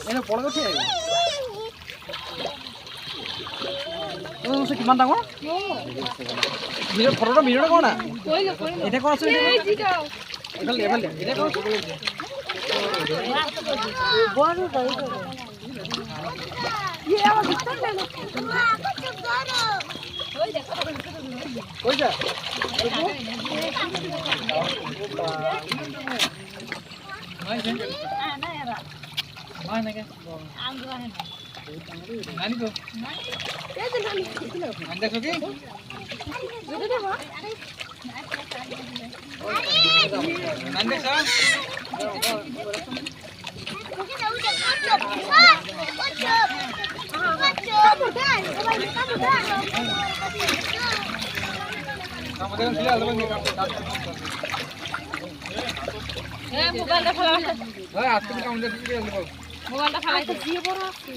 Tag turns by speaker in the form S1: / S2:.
S1: এনে পড়ে গেছে ওসে কিমান ডাঙৰ ভিডিও ফটোটা ভিডিওটা কোন না কইলো এটা কোন আছে এটা এফালে এটা কোন বড় দাই ये আমার ভিতর না ওই দেখো ওই যা नानी को अंडा सोके नानी सा মোবাইলটা ফেলা মোবাইলটা ফেলাই দিয়ে বড় আছে